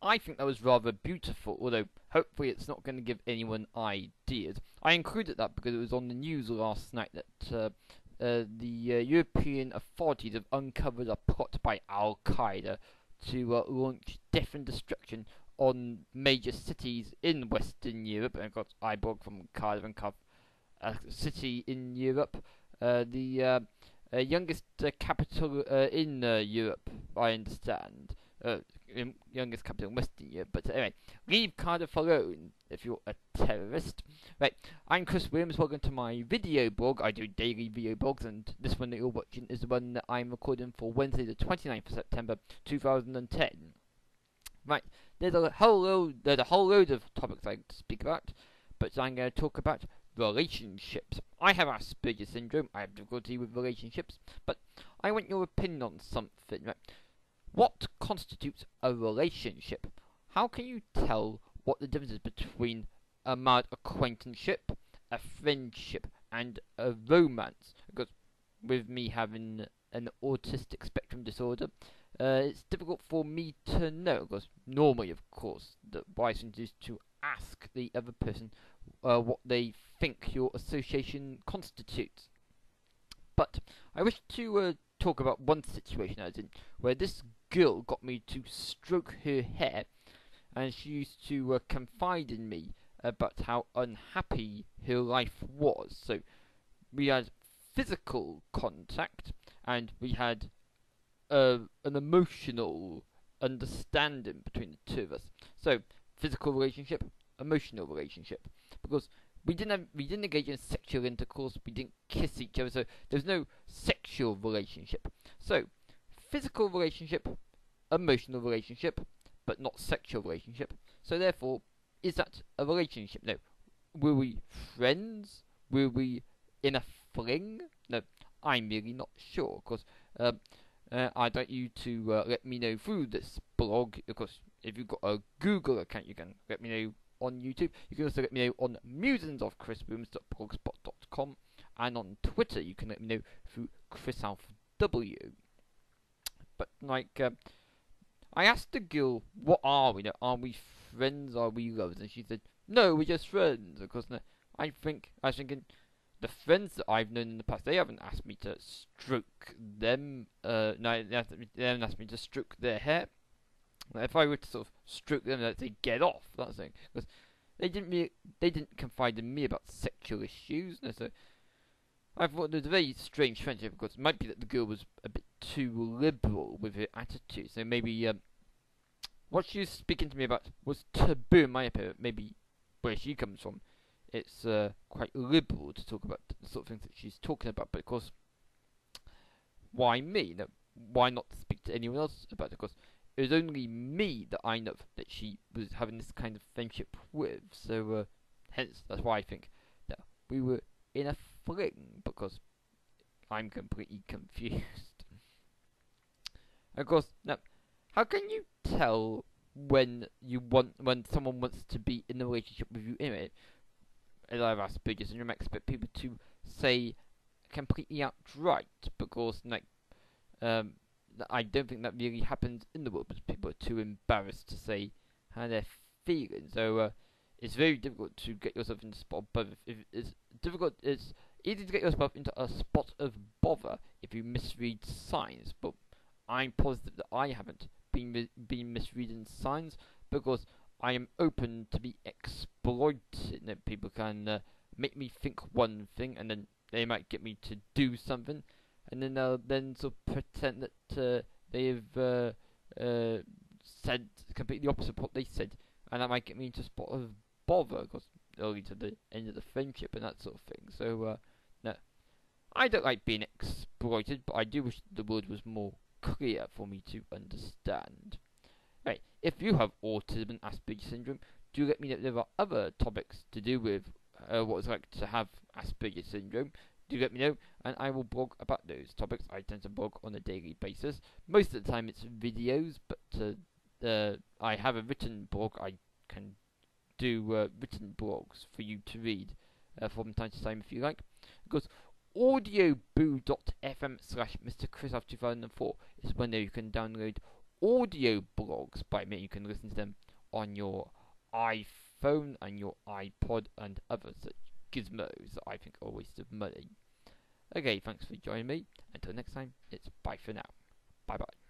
I think that was rather beautiful, although hopefully it's not going to give anyone ideas. I included that because it was on the news last night that the European authorities have uncovered a plot by Al-Qaeda to launch death and destruction on major cities in Western Europe. And of course, I blog from Cardiff and Cardiff, a city in Europe, the youngest capital in Europe, I understand. Youngest capital in Western Europe. But anyway, leave Cardiff alone if you're a terrorist. Right, I'm Chris Williams. Welcome to my video blog. I do daily video blogs, and this one that you're watching is the one that I'm recording for Wednesday, the 29th of September, 2010. Right, there's a whole load of topics I like to speak about, but I'm going to talk about relationships. I have Asperger's syndrome. I have difficulty with relationships, but I want your opinion on something. Right? What constitutes a relationship? How can you tell what the difference is between a mild acquaintanceship, a friendship, and a romance? Because with me having an autistic spectrum disorder, it's difficult for me to know. Because normally, of course, the wise thing is to ask the other person what they think your association constitutes. But I wish to talk about one situation I was in, where this girl got me to stroke her hair, and she used to confide in me about how unhappy her life was. So we had physical contact, and we had an emotional understanding between the two of us. So physical relationship, emotional relationship, because we didn't engage in sexual intercourse. We didn't kiss each other, so there's no sexual relationship. So physical relationship, emotional relationship, but not sexual relationship. So therefore, is that a relationship? No. Were we friends? Were we in a fling? No, I'm really not sure. Because I'd like you to let me know through this blog. Of course, if you've got a Google account, you can let me know on YouTube. You can also let me know on musings.chrisbooms.blogspot.com, and on Twitter you can let me know through chrisalfw. But like, I asked the girl, "What are we? Are we friends? Are we lovers?" And she said, "No, we're just friends." Of course, no, I was thinking, the friends that I've known in the past, they haven't asked me to stroke them. No, they haven't asked me to stroke their hair. If I were to sort of stroke them, they'd say, "Get off," that thing, because they didn't confide in me about sexual issues. No, so I thought it was a very strange friendship, because it might be that the girl was a bit too liberal with her attitude. So maybe what she was speaking to me about was taboo in my opinion. Maybe where she comes from, it's quite liberal to talk about the sort of things that she's talking about. But of course, why me? No, why not speak to anyone else about it? Because it was only me that I know that she was having this kind of friendship with. So hence, that's why I think that we were in a fling, because I'm completely confused. Of course, now, how can you tell when someone wants to be in a relationship with you? Anyway, as I've Asperger's syndrome, I expect people to say completely outright, because like I don't think that really happens in the world, because people are too embarrassed to say how they're feeling. So it's very difficult to get yourself into a spot of bother. It's easy to get yourself into a spot of bother if you misread signs. But I'm positive that I haven't been misreading signs, because I am open to be exploited. You know, people can make me think one thing and then they might get me to do something, and then they'll then sort of pretend that they've said completely opposite of what they said, and that might get me into a spot of bother, because it'll lead to the end of the friendship and that sort of thing. So no, I don't like being exploited, but I do wish the word was more clear for me to understand. Right, if you have autism and Asperger's syndrome, do let me know if there are other topics to do with what it's like to have Asperger's syndrome. Do let me know, and I will blog about those topics. I tend to blog on a daily basis. Most of the time it's videos, but I have a written blog. I can do written blogs for you to read from time to time if you like. Because audioboo.fm/MrChris2004 is when you can download audio blogs by me. You can listen to them on your iPhone and your iPod and other such gizmos that I think are a waste of money. Okay, thanks for joining me. Until next time, it's bye for now. Bye bye.